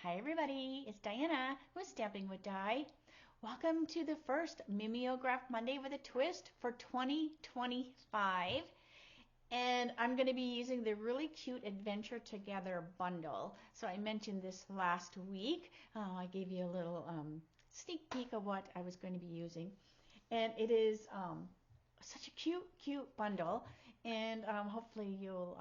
Hi everybody, it's Diana with Stamping with Di. Welcome to the first Mimeograph Monday with a Twist for 2025. And I'm going to be using the really cute Adventure Together bundle. So I mentioned this last week. I gave you a little sneak peek of what I was going to be using. And it is such a cute bundle. And hopefully you'll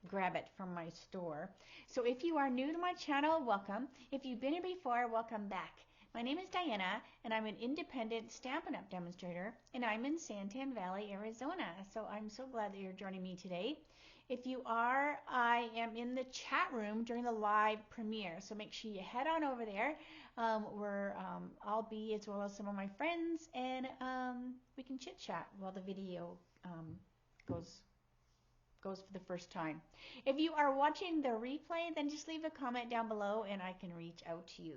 grab it from my store. So if you are new to my channel, welcome. If you've been here before, welcome back. My name is Diana, and I'm an independent Stampin' Up! Demonstrator, and I'm in Santan Valley, Arizona. So I'm so glad that you're joining me today. If you are, I am in the chat room during the live premiere, so make sure you head on over there where I'll be, as well as some of my friends, and we can chit chat while the video goes for the first time. If you are watching the replay, then just leave a comment down below and I can reach out to you.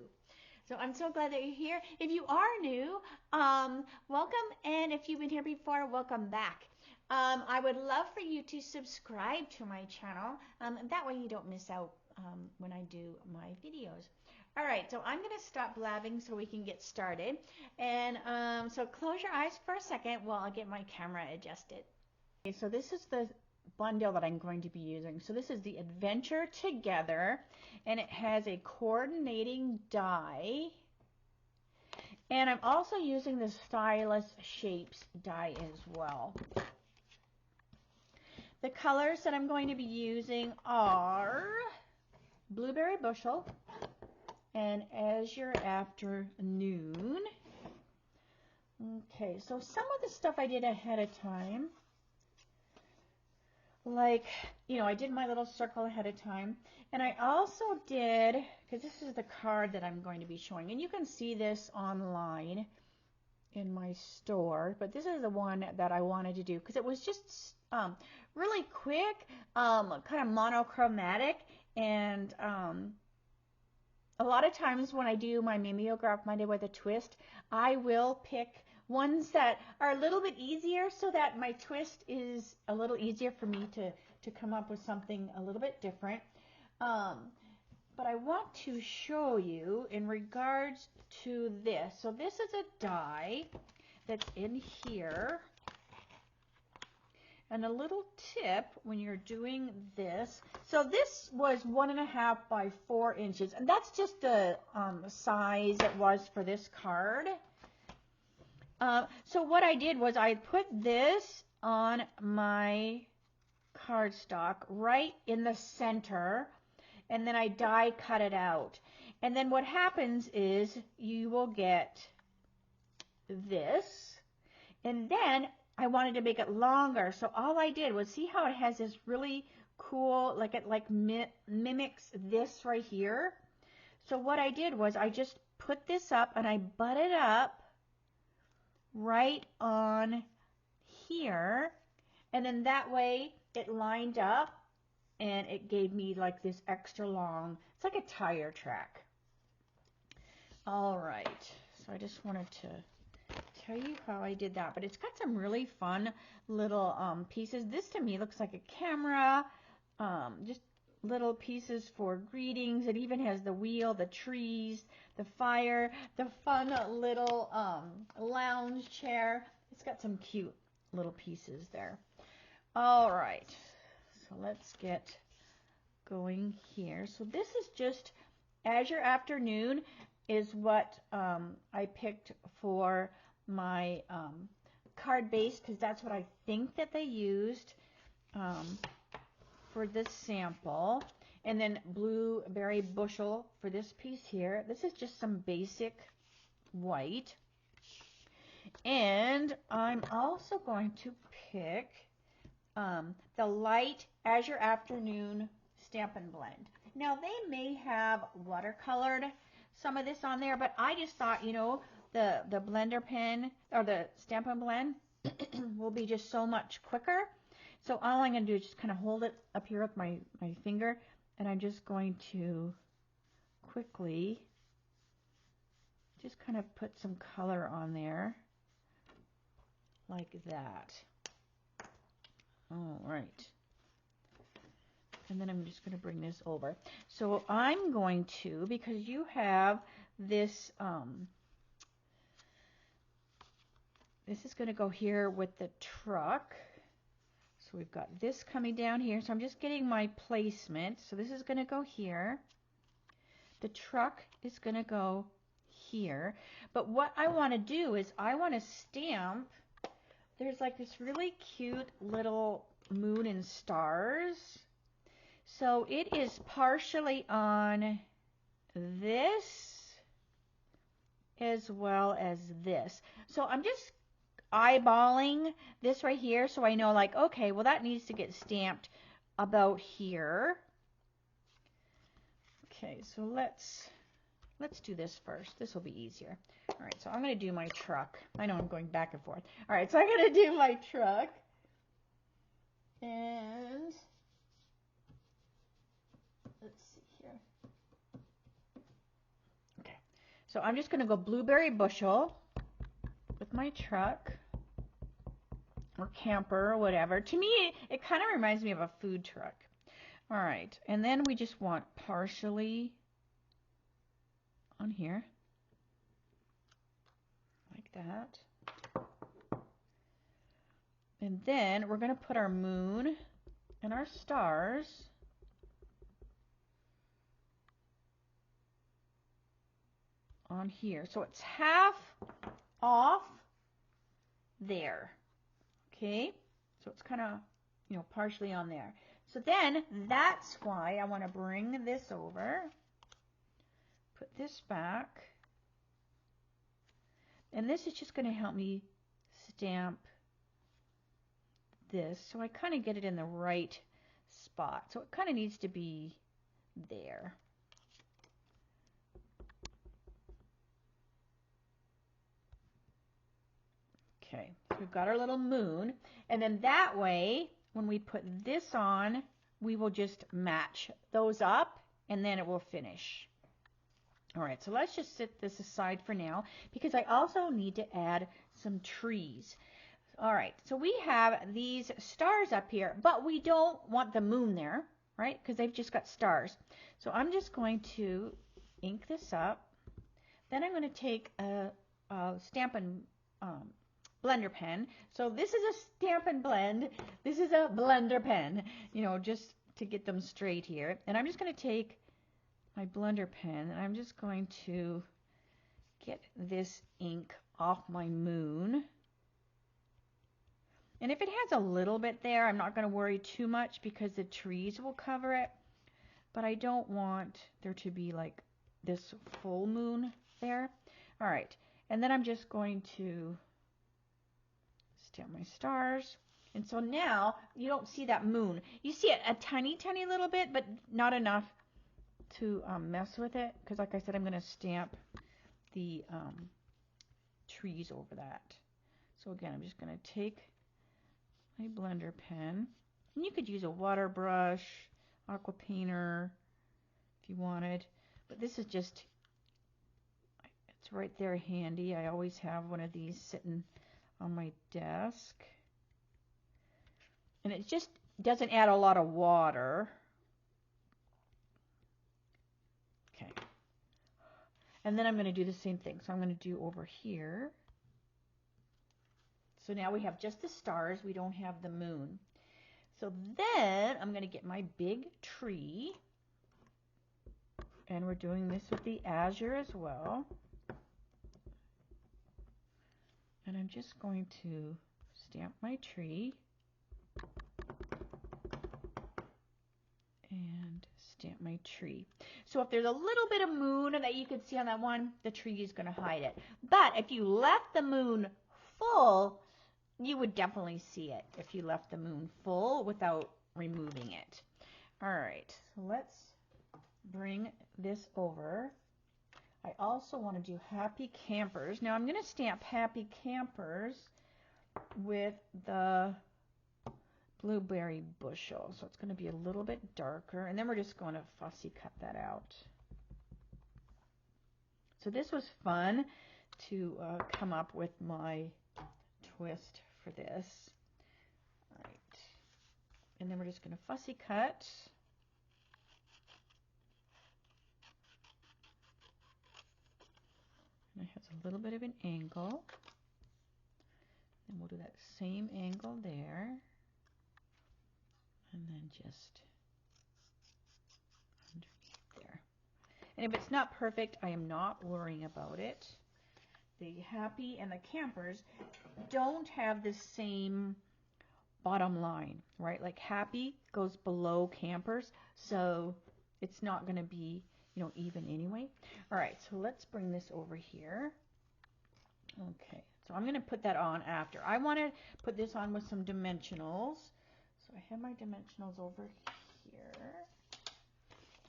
So I'm so glad that you're here. If you are new, welcome, and if you've been here before, welcome back. I would love for you to subscribe to my channel. That way you don't miss out when I do my videos. All right, so I'm going to stop blabbing so we can get started. And so close your eyes for a second while I get my camera adjusted. Okay, so this is the bundle that I'm going to be using. So this is the Adventure Together, and it has a coordinating die, and I'm also using the Stylus Shapes die as well. The colors that I'm going to be using are Blueberry Bushel and Azure Afternoon. Okay, so some of the stuff I did ahead of time, like, you know, I did my little circle ahead of time, and I also did, because this is the card that I'm going to be showing, and you can see this online in my store, but this is the one that I wanted to do because it was just really quick, kind of monochromatic, and a lot of times when I do my Mimeograph Monday with a Twist, I will pick ones that are a little bit easier so that my twist is a little easier for me to come up with something a little bit different. But I want to show you in regards to this. So this is a die that's in here. And a little tip when you're doing this. So this was 1.5 by 4 inches. And that's just the size it was for this card. So what I did was I put this on my cardstock right in the center, and then I die cut it out. And then what happens is you will get this, and then I wanted to make it longer, so all I did was, see how it has this really cool, like it mimics this right here. So what I did was I just put this up and I butted up right on here, and then that way it lined up and it gave me like this extra long, it's like a tire track. All right, so I just wanted to tell you how I did that, but it's got some really fun little pieces. This to me looks like a camera, just little pieces for greetings. It even has the wheel, the trees, the fire, the fun little lounge chair. It's got some cute little pieces there. All right, so let's get going here. So this is just Azure Afternoon is what I picked for my card base, because that's what I think that they used for this sample. And then Blueberry Bushel for this piece here. This is just some basic white. And I'm also going to pick the light Azure Afternoon Stampin' Blend. Now they may have watercolored some of this on there, but I just thought, you know, the blender pen or the Stampin' Blend will be just so much quicker. So all I'm going to do is just kind of hold it up here with my finger, and I'm just going to quickly just kind of put some color on there like that. All right. And then I'm just going to bring this over. So I'm going to, because you have this, this is going to go here with the truck. So we've got this coming down here. So I'm just getting my placement. So this is going to go here. The truck is going to go here. But what I want to do is I want to stamp, there's like this really cute little moon and stars. So it is partially on this as well as this. So I'm just eyeballing this right here so I know, like, okay, well, that needs to get stamped about here. Okay, so let's do this first. This will be easier. All right, so I'm going to do my truck. I know I'm going back and forth. All right, so I'm going to do my truck. And let's see here. Okay, so I'm just going to go blueberry bushel with my truck or camper or whatever. To me, it kind of reminds me of a food truck. All right, and then we just want partially on here, like that. And then we're going to put our moon and our stars on here. So it's half off there. Okay? So it's kind of, you know, partially on there. So then that's why I want to bring this over, put this back, and this is just going to help me stamp this so I kind of get it in the right spot. So it kind of needs to be there. Okay, so we've got our little moon, and then that way when we put this on, we will just match those up and then it will finish. All right, so let's just set this aside for now because I also need to add some trees. All right, so we have these stars up here, but we don't want the moon there, right? Because they've just got stars. So I'm just going to ink this up. Then I'm going to take a Stampin' blender pen. So this is a Stampin' Blend. This is a blender pen, you know, just to get them straight here. And I'm just going to take my blender pen and I'm just going to get this ink off my moon. And if it has a little bit there, I'm not going to worry too much because the trees will cover it. But I don't want there to be like this full moon there. All right, and then I'm just going to stamp my stars. And so now you don't see that moon. You see it a tiny, tiny little bit, but not enough to mess with it. Because like I said, I'm going to stamp the trees over that. So again, I'm just going to take my blender pen. And you could use a water brush, aqua painter if you wanted. But this is just, it's right there handy. I always have one of these sitting on my desk. And it just doesn't add a lot of water. Okay. And then I'm going to do the same thing. So I'm going to do over here. So now we have just the stars. We don't have the moon. So then I'm going to get my big tree. And we're doing this with the azure as well. And I'm just going to stamp my tree. And stamp my tree. So if there's a little bit of moon that you can see on that one, the tree is going to hide it. But if you left the moon full, you would definitely see it if you left the moon full without removing it. All right, so let's bring this over. I also want to do happy campers. Now I'm going to stamp happy campers with the blueberry bushel. So it's going to be a little bit darker. And then we're just going to fussy cut that out. So this was fun to come up with my twist for this. All right. And then we're just going to fussy cut. a little bit of an angle. And we'll do that same angle there. And then just underneath there. And if it's not perfect, I am not worrying about it. The Happy and the Campers don't have the same bottom line, right? Like Happy goes below Campers, so it's not going to be, you know, even anyway. All right, so let's bring this over here. Okay, so I'm going to put that on after. I want to put this on with some dimensionals. So I have my dimensionals over here.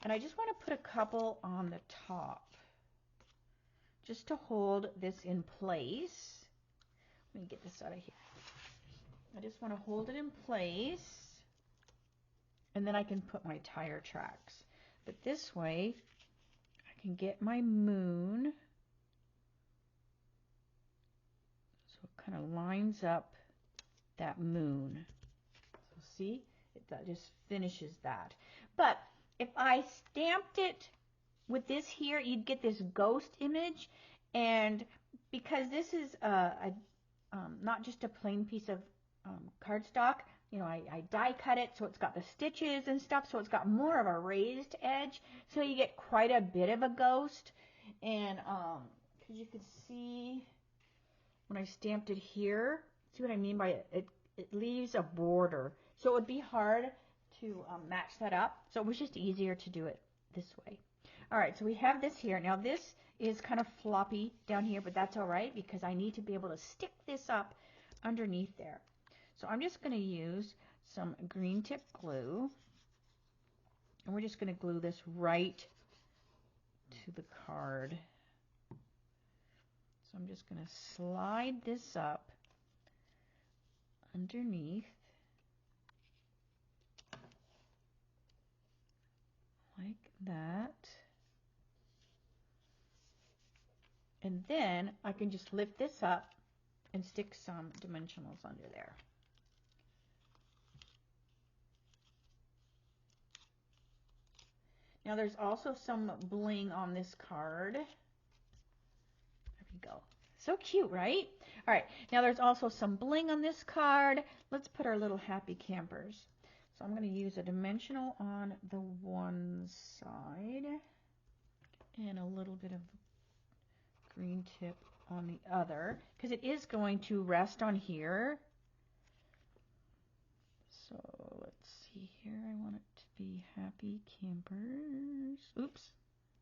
And I just want to put a couple on the top, just to hold this in place. Let me get this out of here. I just want to hold it in place, and then I can put my tire tracks. But this way, I can get my moon, so it kind of lines up that moon. So see, that just finishes that. But if I stamped it with this here, you'd get this ghost image, and because this is not just a plain piece of cardstock, you know, I die cut it so it's got the stitches and stuff, so it's got more of a raised edge, so you get quite a bit of a ghost. And because you can see when I stamped it here, see what I mean by it? It leaves a border, so it would be hard to match that up, so it was just easier to do it this way. All right, so we have this here. Now this is kind of floppy down here, but that's all right because I need to be able to stick this up underneath there. So I'm just going to use some green tip glue, and we're just going to glue this right to the card. So I'm just going to slide this up underneath like that. And then I can just lift this up and stick some dimensionals under there. Now there's also some bling on this card. There we go. So cute, right? All right, now there's also some bling on this card. Let's put our little Happy Campers. So I'm going to use a dimensional on the one side and a little bit of green tip on the other, because it is going to rest on here. So let's see here. I want it to be Happy Campers. Oops.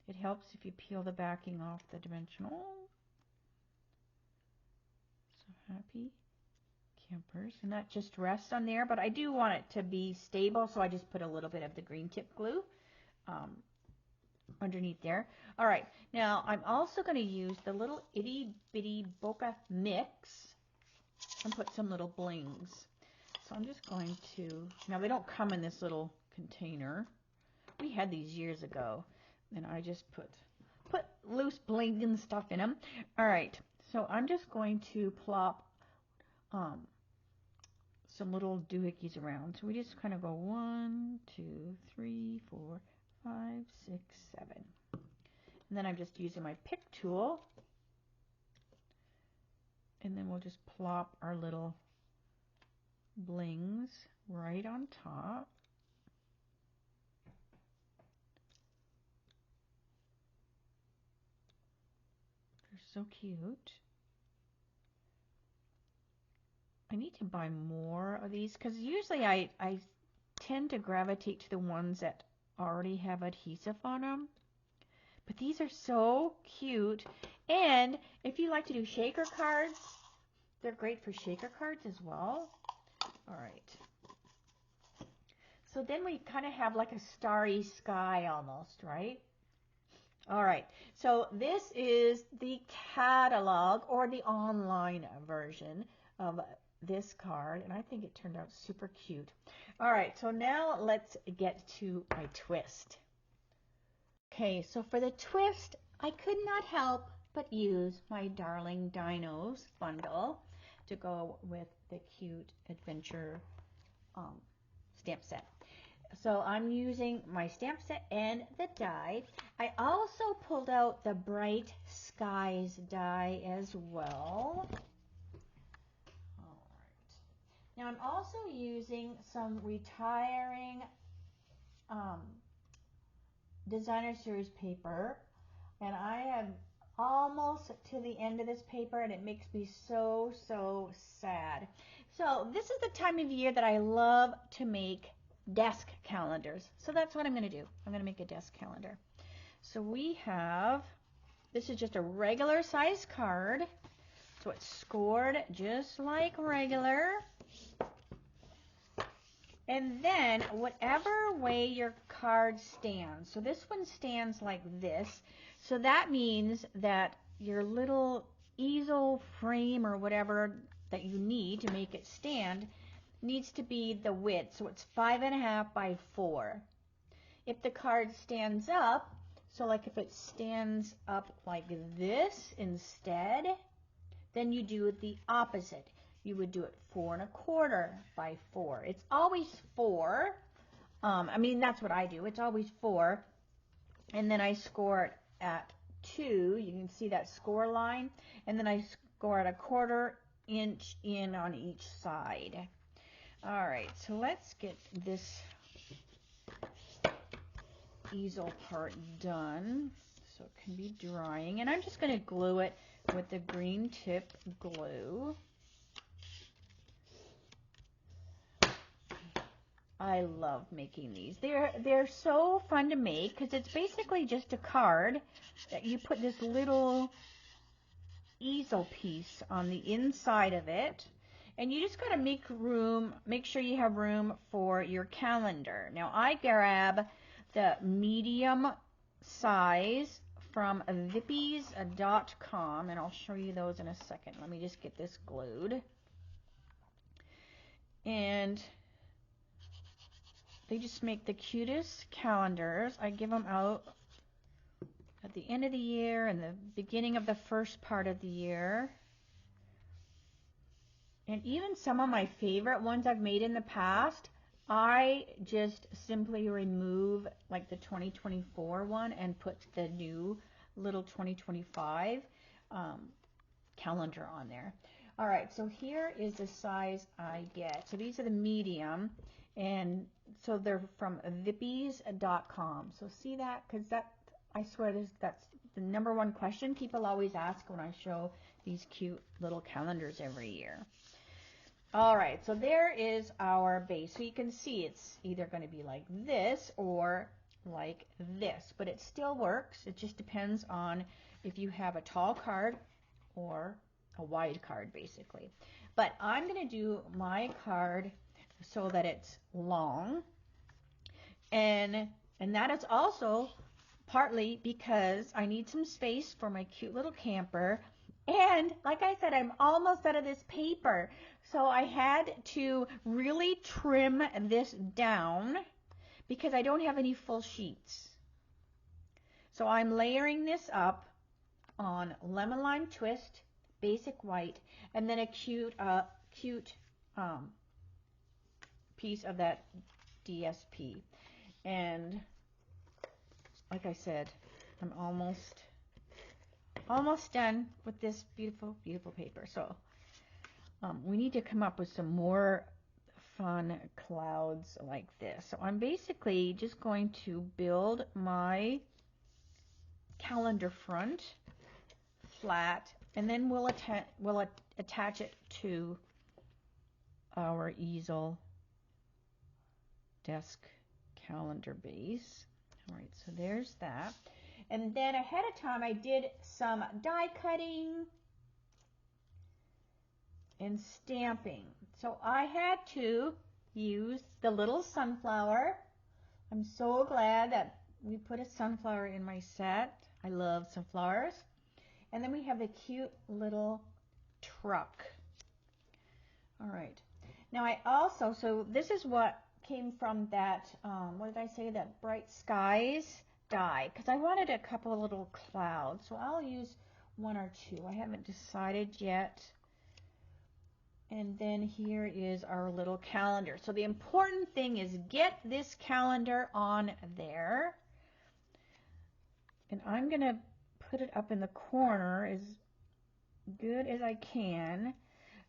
It helps if you peel the backing off the dimensional. So Happy Campers. And that just rests on there, but I do want it to be stable, so I just put a little bit of the green tip glue underneath there. All right, now I'm also going to use the little itty bitty bokeh mix and put some little blings. So I'm just going to, now they don't come in this little container. We had these years ago, and I just put loose bling and stuff in them. All right, so I'm just going to plop some little doohickeys around. So we just kind of go 1, 2, 3, 4, 5, 6, 7. And then I'm just using my pick tool. And then we'll just plop our little blings right on top. They're so cute. I need to buy more of these because usually I tend to gravitate to the ones that already have adhesive on them. But these are so cute. And if you like to do shaker cards, they're great for shaker cards as well. All right. So then we kind of have like a starry sky almost, right? All right. So this is the catalog or the online version of this card, and I think it turned out super cute. All right, so now let's get to my twist. Okay, so for the twist, I could not help but use my Darling Dinos Bundle to go with the cute adventure stamp set. So I'm using my stamp set and the die. I also pulled out the Bright Skies die as well. All right. Now I'm also using some retiring designer series paper, and I am almost to the end of this paper, and it makes me so sad. So this is the time of year that I love to make desk calendars. So that's what I'm going to do. I'm going to make a desk calendar. So we have, this is just a regular size card. So it's scored just like regular. And then whatever way your card stands. So this one stands like this. So that means that your little easel frame or whatever that you need to make it stand needs to be the width. So it's 5.5 by 4. If the card stands up, so like if it stands up like this instead, then you do it the opposite. You would do it 4.25 by 4. It's always 4. I mean, that's what I do. It's always 4. And then I score it at 2. You can see that score line. And then I score it 1/4 inch in on each side. All right, so let's get this easel part done so it can be drying. And I'm just going to glue it with the green tip glue. I love making these. They're so fun to make because it's basically just a card that you put this little easel piece on the inside of it, and you just got to make room, make sure you have room for your calendar. Now I grab the medium size from vippies.com, and I'll show you those in a second. Let me just get this glued. And they just make the cutest calendars. I give them out at the end of the year and the beginning of the first part of the year. And even some of my favorite ones I've made in the past, I just simply remove like the 2024 one and put the new little 2025 calendar on there. All right, so here is the size I get. So these are the medium, and so they're from vippies.com. So see that? Because that, I swear that's the #1 question people always ask when I show these cute little calendars every year. All right, so there is our base. So you can see it's either going to be like this or like this, but it still works. It just depends on if you have a tall card or a wide card, basically. But I'm going to do my card so that it's long, and that is also partly because I need some space for my cute little camper. And like I said, I'm almost out of this paper, so I had to really trim this down because I don't have any full sheets. So I'm layering this up on lemon lime twist, basic white, and then a cute piece of that DSP. And like I said, I'm almost done with this beautiful paper. So we need to come up with some more fun clouds like this. So I'm basically just going to build my calendar front flat, and then we'll attach it to our easel desk calendar base. All right, so there's that. And then ahead of time I did some die cutting and stamping. So I had to use the little sunflower. I'm so glad that we put a sunflower in my set. I love sunflowers. And then we have the cute little truck. All right. Now I also, so this is what came from that, what did I say, that Bright Skies die, because I wanted a couple of little clouds. So I'll use 1 or 2. I haven't decided yet. And then here is our little calendar. So the important thing is get this calendar on there. And I'm going to put it up in the corner as good as I can.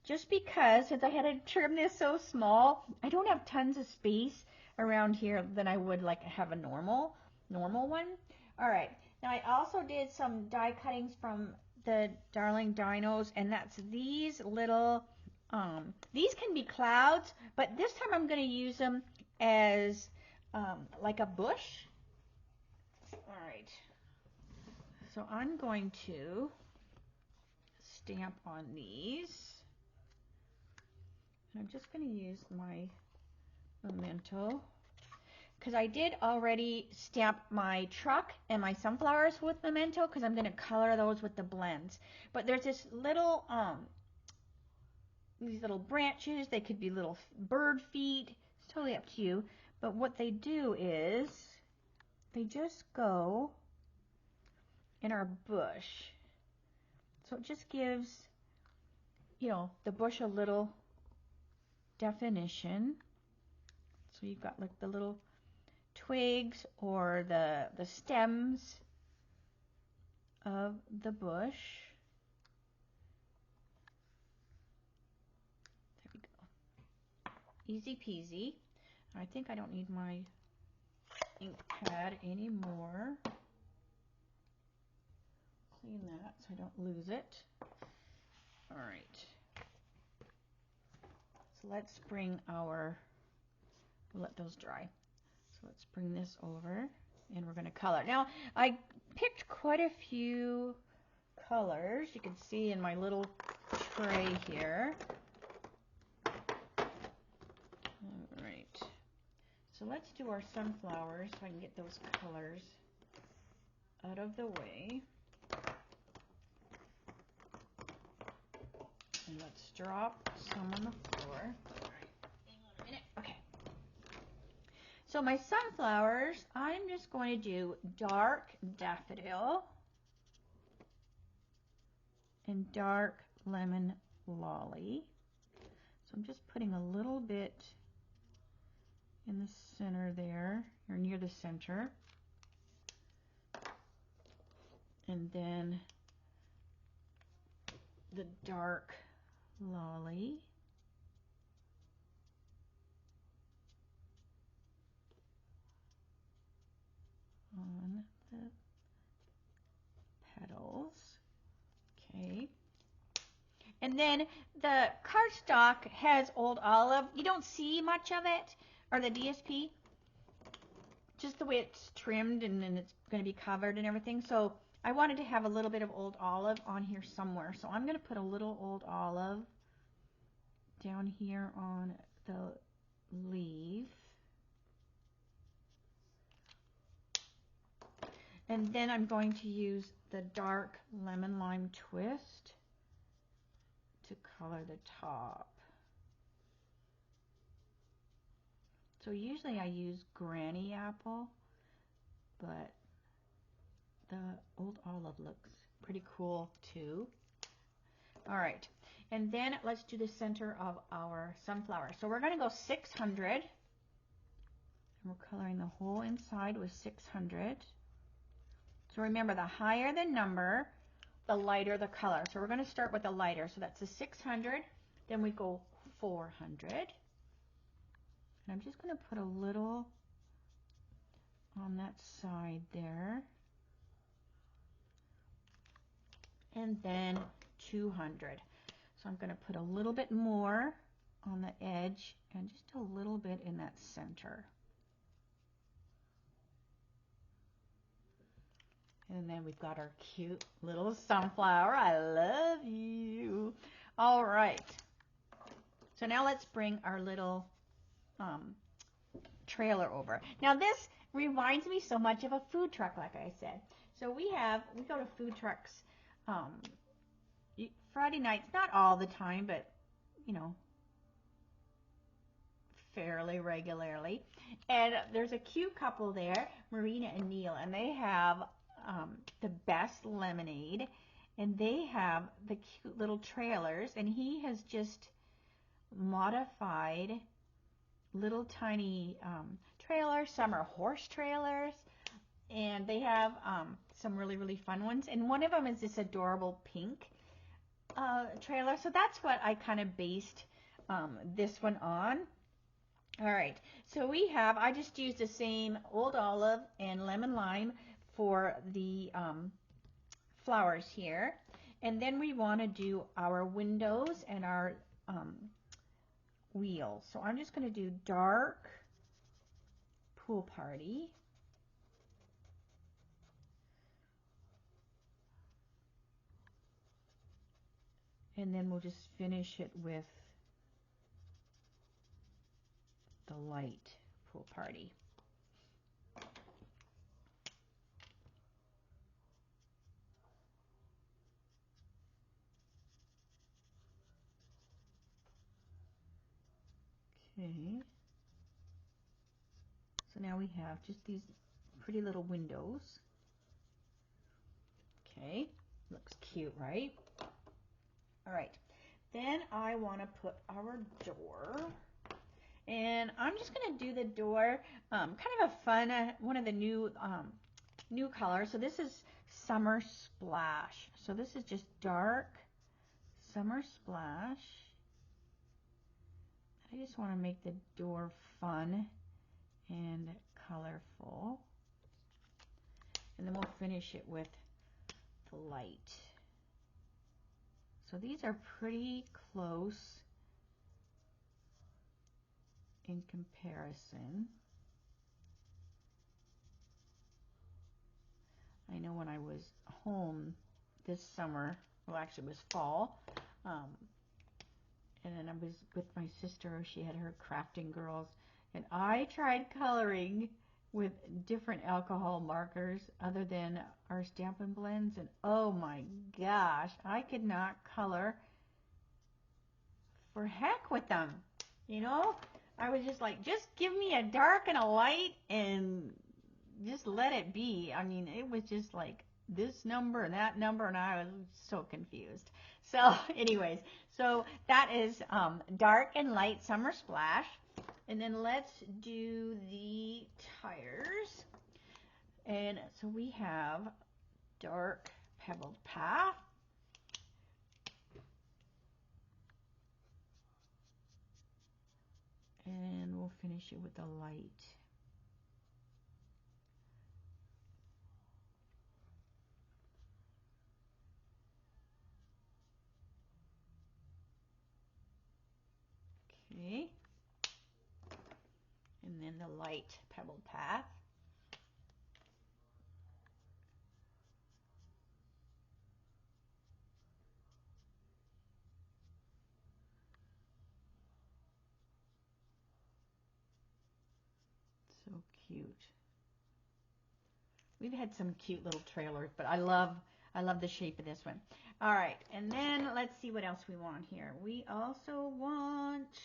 Just because, since I had to trim this so small, I don't have tons of space around here than I would like have a normal one. All right. Now I also did some die cuttings from the Darling Dinos, and that's these little, these can be clouds, but this time I'm going to use them as like a bush. All right. So I'm going to stamp on these. And I'm just going to use my memento because I did already stamp my truck and my sunflowers with memento because I'm going to color those with the blends. But there's this little, these little branches. They could be little bird feet. It's totally up to you. But what they do is they just go in our bush. So it just gives, you know, the bush a little definition. So you've got like the little twigs or the stems of the bush. There we go. Easy peasy. I think I don't need my ink pad anymore. Clean that so I don't lose it. All right. So let's bring our, we'll let those dry. So let's bring this over and we're going to color. Now I picked quite a few colors. You can see in my little tray here. All right. So let's do our sunflowers so I can get those colors out of the way. And let's drop some on the floor. All right. Hang on a minute. Okay. So my sunflowers, I'm just going to do dark daffodil and dark lemon lolly. So I'm just putting a little bit in the center there, or near the center. And then the dark lolly. On the petals. Okay. And then the cardstock has Old Olive. You don't see much of it, or the DSP. Just the way it's trimmed and then it's going to be covered and everything. So I wanted to have a little bit of Old Olive on here somewhere. So I'm going to put a little Old Olive down here on the leaf. And then I'm going to use the dark lemon lime twist to color the top. So usually I use granny apple, but the Old Olive looks pretty cool too. All right, and then let's do the center of our sunflower. So we're going to go 600, and we're coloring the whole inside with 600. So remember, the higher the number, the lighter the color. So we're going to start with the lighter. So that's the 600. Then we go 400. And I'm just going to put a little on that side there. And then 200. So I'm going to put a little bit more on the edge and just a little bit in that center. And then we've got our cute little sunflower. I love you. All right. So now let's bring our little trailer over. Now this reminds me so much of a food truck, like I said. So we go to food trucks Friday nights, not all the time, but you know, fairly regularly. And there's a cute couple there, Marina and Neil, and they have the best lemonade, and they have the cute little trailers, and he has just modified little tiny trailers. Some are horse trailers, and they have some really fun ones. And one of them is this adorable pink trailer. So that's what I kind of based this one on. All right, so I just used the same Old Olive and Lemon Lime for the flowers here. And then we want to do our windows and our wheels. So I'm just going to do dark pool party. And then we'll just finish it with the light pool party. Okay. So now we have just these pretty little windows. Okay. Looks cute, right? All right. Then I want to put our door. And I'm just going to do the door kind of a fun, one of the new colors. So this is Summer Splash. So this is just dark Summer Splash. I just want to make the door fun and colorful. And then we'll finish it with the light. So these are pretty close in comparison. I know when I was home this summer, well actually it was fall, and then I was with my sister. She had her crafting girls, and I tried coloring with different alcohol markers other than our Stampin' Blends, and oh my gosh, I could not color for heck with them. You know, I was just like, just give me a dark and a light and just let it be. I mean, it was just like this number and that number, and I was so confused. So anyways, so that is dark and light Summer Splash. And then let's do the tires. And so we have dark pebbled path. And we'll finish it with the light. Okay. And then the light pebbled path. So cute. We've had some cute little trailers, but I love the shape of this one. All right, and then let's see what else we want here. We also want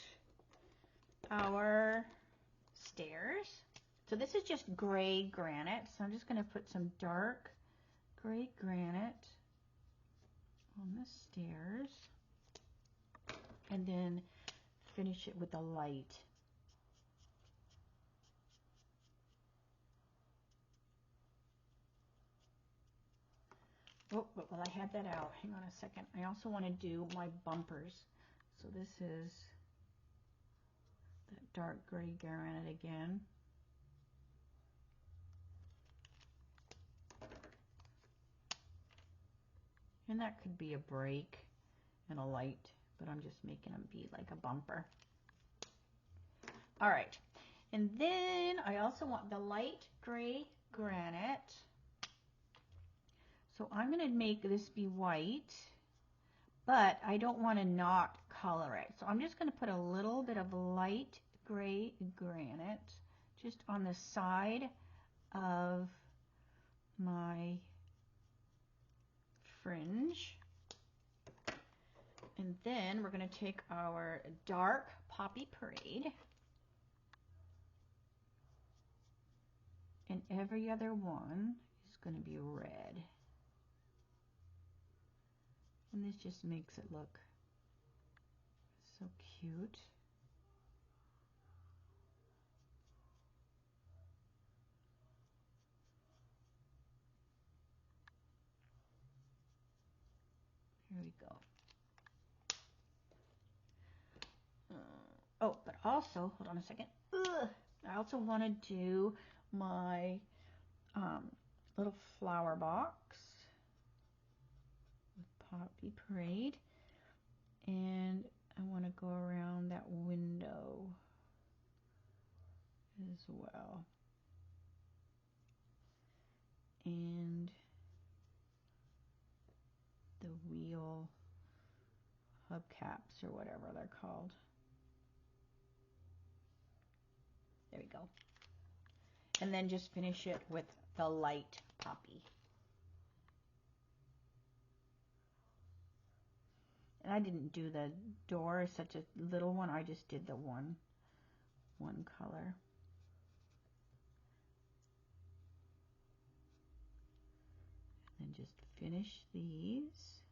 our stairs. So this is just gray granite. So I'm just going to put some dark gray granite on the stairs, and then finish it with a light. Oh, but while I had that out, hang on a second. I also want to do my bumpers. So this is that dark gray granite again. And that could be a break and a light, but I'm just making them be like a bumper. All right. And then I also want the light gray granite. So I'm going to make this be white, but I don't want to not color it. So I'm just going to put a little bit of light gray granite just on the side of my fringe. And then we're going to take our dark Poppy Parade, and every other one is going to be red. And this just makes it look So cute. Here we go. Oh, but also, hold on a second. I also want to do my little flower box with Poppy Parade. And I want to go around that window as well. And the wheel hubcaps or whatever they're called. There we go. And then just finish it with the light poppy. And I didn't do the door, such a little one. I just did the one color. And just finish these.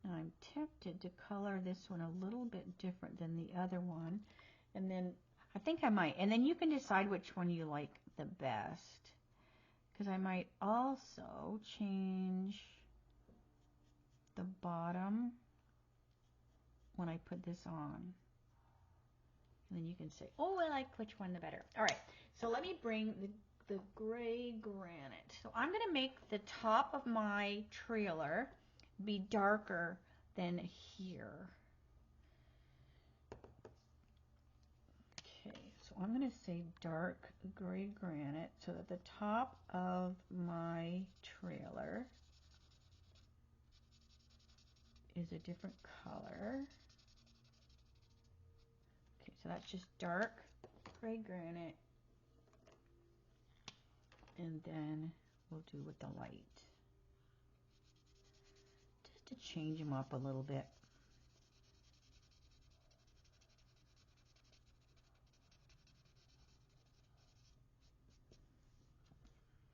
Now I'm tempted to color this one a little bit different than the other one. And then I think I might. And then you can decide which one you like the best. Because I might also change the bottom when I put this on. And then you can say, oh, I like which one the better. All right, so let me bring the gray granite. So I'm going to make the top of my trailer be darker than here. Okay, so I'm going to say dark gray granite so that the top of my trailer is a different color. Okay, so that's just dark gray granite. And then we'll do with the light. Just to change them up a little bit.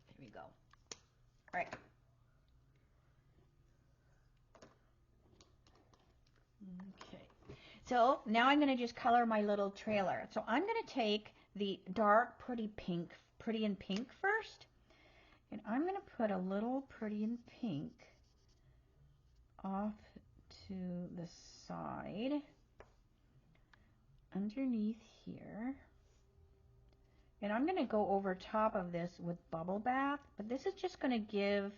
There we go. All right. Okay. So now I'm going to just color my little trailer. So I'm going to take the dark pretty in pink first. And I'm going to put a little pretty in pink off to the side underneath here. And I'm going to go over top of this with Bubble Bath, but this is just going to give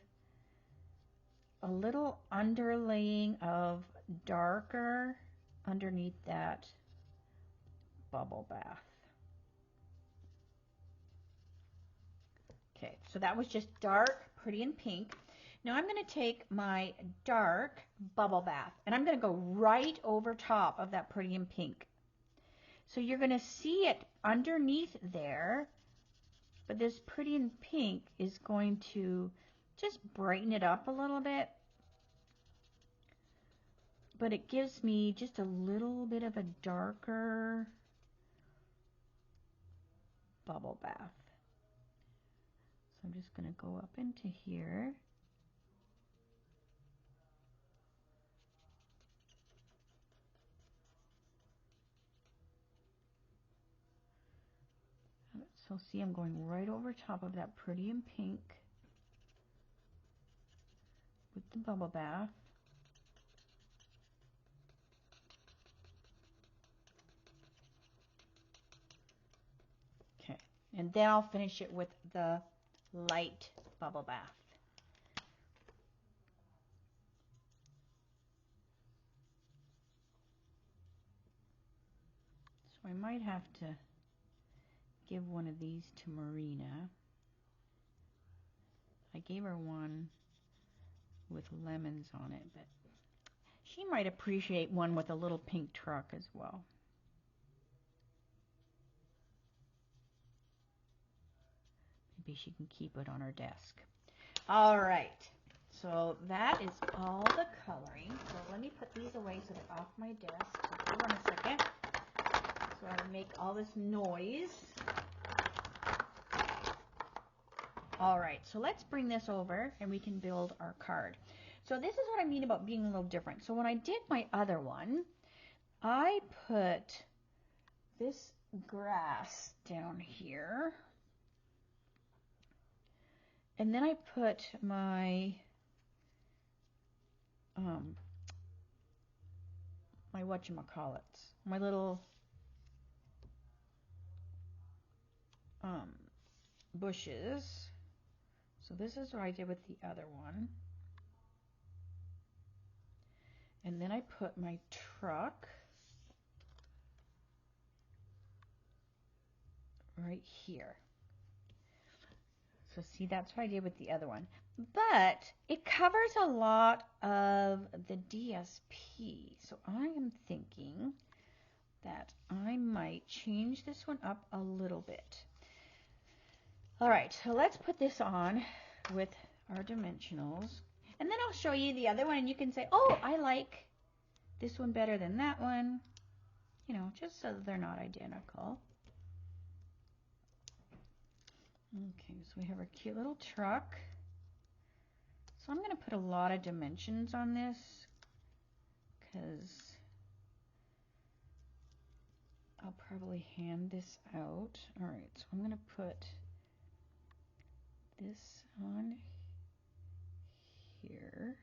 a little underlaying of darker underneath that Bubble Bath. Okay, so that was just dark, pretty in pink. Now I'm going to take my dark Bubble Bath and I'm going to go right over top of that pretty in pink. So you're going to see it underneath there, but this pretty in pink is going to just brighten it up a little bit. But it gives me just a little bit of a darker bubble bath. So I'm just going to go up into here. So see, I'm going right over top of that pretty in pink with the bubble bath. Okay, and then I'll finish it with the light bubble bath. So I might have to give one of these to Marina. I gave her one with lemons on it, but she might appreciate one with a little pink truck as well. Maybe she can keep it on her desk. All right, so that is all the coloring. So let me put these away so they're off my desk. Hold on a second. So I make all this noise. All right, so let's bring this over and we can build our card. So this is what I mean about being a little different. So when I did my other one, I put this grass down here. And then I put my my whatchamacallits, my little bushes. So this is what I did with the other one. And then I put my truck right here. So see, that's what I did with the other one. But it covers a lot of the DSP. So I am thinking that I might change this one up a little bit. All right, so let's put this on with our dimensionals. And then I'll show you the other one and you can say, oh, I like this one better than that one. You know, just so that they're not identical. Okay, so we have our cute little truck. So I'm going to put a lot of dimensions on this because I'll probably hand this out. All right, so I'm going to put this on here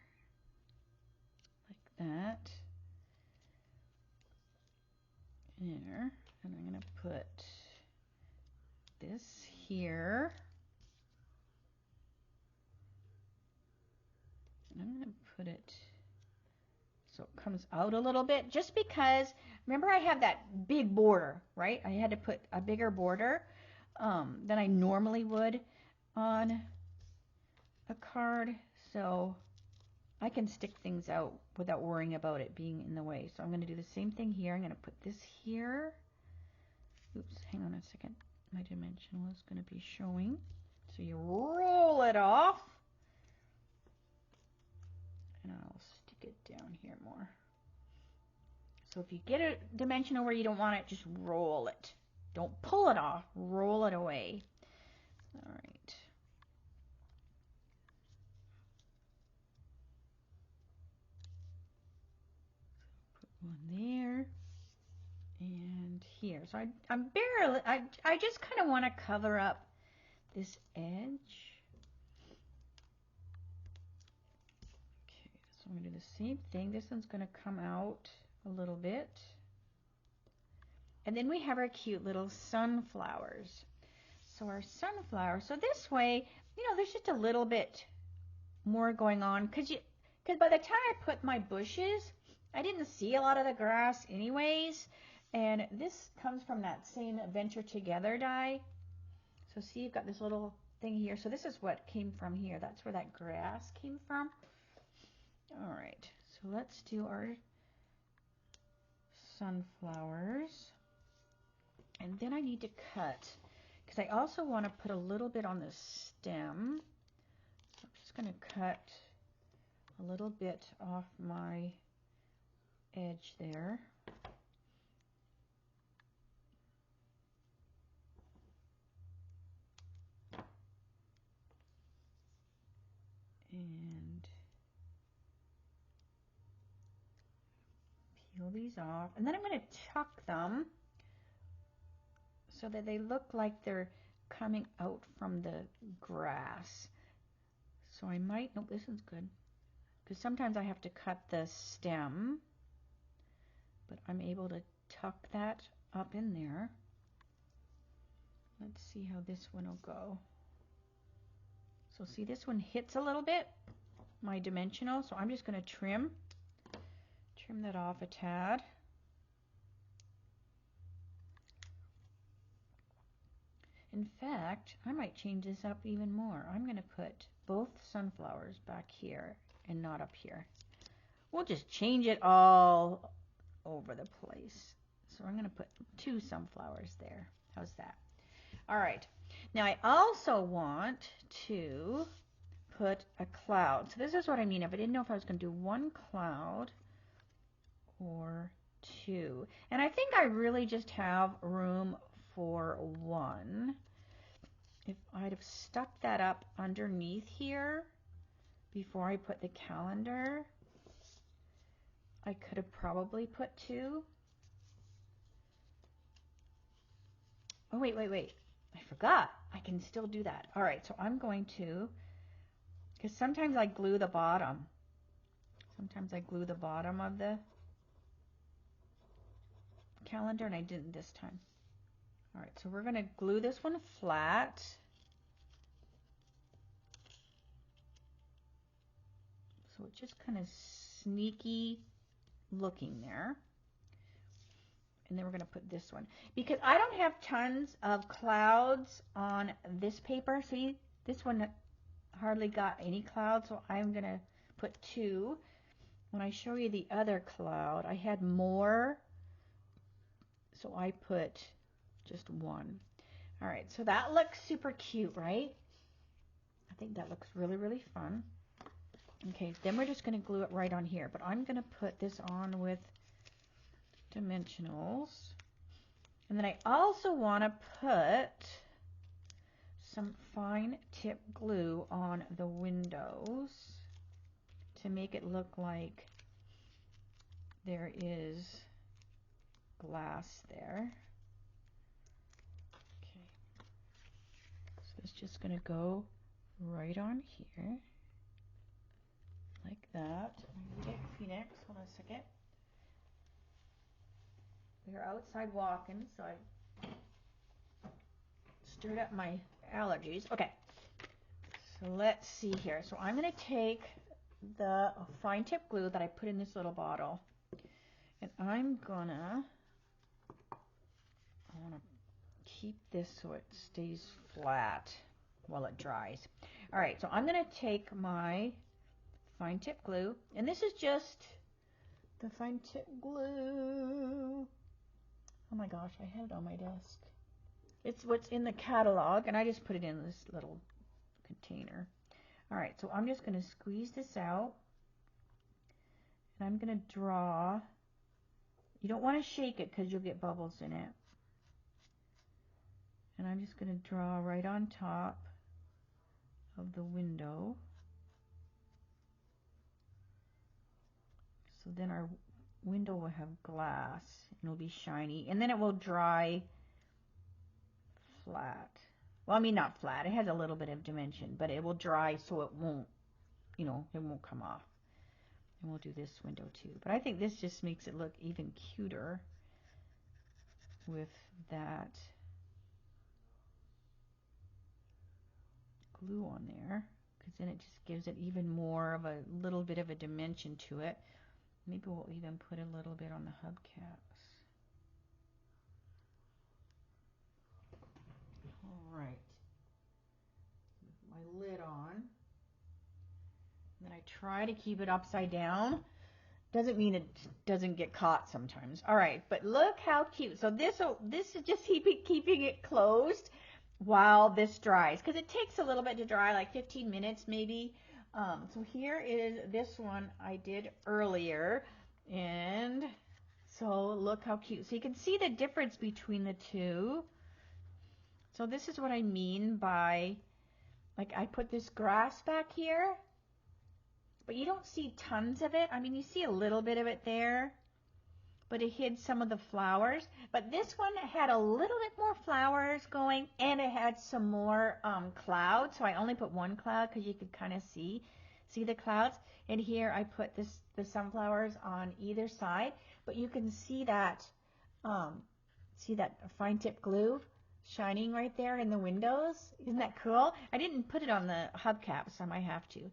like that. There, and I'm going to put this here. And I'm going to put it so it comes out a little bit, just because, remember I have that big border, right? I had to put a bigger border than I normally would on a card, so I can stick things out without worrying about it being in the way. So I'm going to do the same thing here. I'm going to put this here. Oops, hang on a second. My dimensional is going to be showing. So you roll it off. And I'll stick it down here more. So if you get a dimensional where you don't want it, just roll it. Don't pull it off. Roll it away. All right. Put one there and here. So I just kind of want to cover up this edge. Okay, so I'm going to do the same thing. This one's going to come out a little bit. And then we have our cute little sunflowers. So our sunflower, so this way, you know, there's just a little bit more going on because by the time I put my bushes, I didn't see a lot of the grass anyways. And this comes from that same Adventure Together die. So see, you've got this little thing here. So this is what came from here. That's where that grass came from. All right, so let's do our sunflowers. And then I need to cut, because I also want to put a little bit on the stem. So I'm just going to cut a little bit off my edge there. And peel these off. And then I'm going to tuck them so that they look like they're coming out from the grass. So I might, nope, this one's good. Because sometimes I have to cut the stem, but I'm able to tuck that up in there. Let's see how this one will go. So see, this one hits a little bit, my dimensional, so I'm just going to trim that off a tad. In fact, I might change this up even more. I'm going to put both sunflowers back here and not up here. We'll just change it all over the place. So I'm going to put 2 sunflowers there. How's that? All right. Now I also want to put a cloud. So this is what I mean. If I didn't know if I was going to do 1 cloud or 2. And I think I really just have room for 1. If I'd have stuck that up underneath here, before I put the calendar. I could have probably put 2. Oh, wait. I forgot. I can still do that. All right, so I'm going to, because sometimes I glue the bottom. Sometimes I glue the bottom of the calendar, and I didn't this time. All right, so we're going to glue this one flat. So it's just kind of sneaky looking there. And then we're going to put this one. Because I don't have tons of clouds on this paper. See, this one hardly got any clouds, so I'm going to put 2. When I show you the other cloud, I had more, so I put just 1. All right, so that looks super cute, right? I think that looks really, really fun. Okay, then we're just going to glue it right on here, but I'm going to put this on with dimensionals. And then I also want to put some fine tip glue on the windows to make it look like there is glass there. Okay, so it's just going to go right on here like that. I'm going to get Phoenix. Hold on a second. We are outside walking, so I stirred up my allergies. Okay, so let's see here. So I'm going to take the fine tip glue that I put in this little bottle, and I want to keep this so it stays flat while it dries. All right, so I'm going to take my fine tip glue, and this is just the fine tip glue. Oh my gosh, I had it on my desk. It's what's in the catalog, and I just put it in this little container. All right, so I'm just going to squeeze this out, and I'm going to draw. You don't want to shake it because you'll get bubbles in it. And I'm just going to draw right on top of the window. So then our window will have glass, and it'll be shiny, and then it will dry flat. Well, I mean, not flat. It has a little bit of dimension, but it will dry so it won't, it won't come off. And we'll do this window too. But I think this just makes it look even cuter with that glue on there, because then it just gives it even more of a little bit of a dimension to it. Maybe we'll even put a little bit on the hubcaps. All right. My lid on. And then I try to keep it upside down. Doesn't mean it doesn't get caught sometimes. All right, but look how cute. So this is just keeping it closed while this dries, because it takes a little bit to dry, like 15 minutes maybe. So here is this one I did earlier, and so look how cute. So you can see the difference between the two. So this is what I mean by, like, I put this grass back here, but you don't see tons of it. I mean, you see a little bit of it there, but it hid some of the flowers. But this one had a little bit more flowers going, and it had some more clouds. So I only put one cloud because you could kind of see the clouds. And here I put the sunflowers on either side, but you can see that fine tip glue shining right there in the windows. Isn't that cool? I didn't put it on the hubcaps, so I might have to.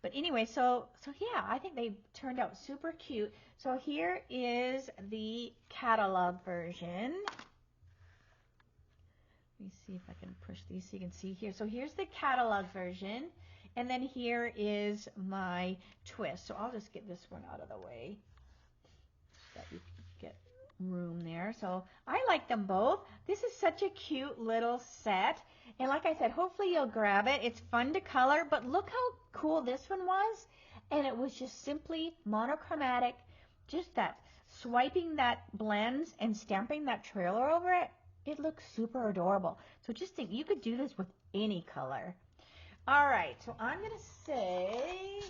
But anyway, so yeah, I think they turned out super cute. So here is the catalog version. Let me see if I can push these so you can see here. So here's the catalog version, and then here is my twist. So I'll just get this one out of the way so that you get room there. So I like them both. This is such a cute little set. And like I said, hopefully you'll grab it. It's fun to color, but look how cool this one was. And it was just simply monochromatic, just that swiping that blends and stamping that trailer over it. It looks super adorable. So just think, you could do this with any color. All right, so I'm going to say,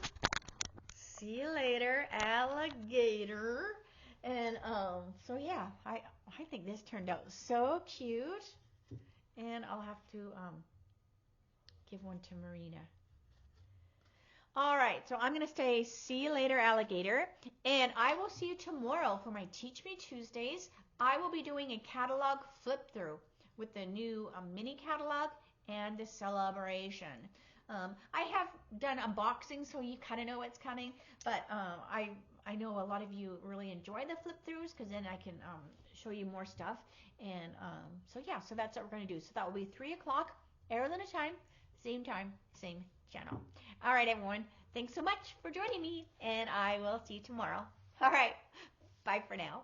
see you later, alligator. And so yeah, I think this turned out so cute. And I'll have to give one to Marina. All right, so I'm going to say see you later, alligator. And I will see you tomorrow for my Teach Me Tuesdays. I will be doing a catalog flip through with the new mini catalog and the celebration. I have done unboxing, so you kind of know what's coming, but I know a lot of you really enjoy the flip throughs because then I can show you more stuff. And so yeah, so that's what we're going to do. So that will be 3 o'clock, Arizona time, same channel. All right, everyone. Thanks so much for joining me, and I will see you tomorrow. All right. Bye for now.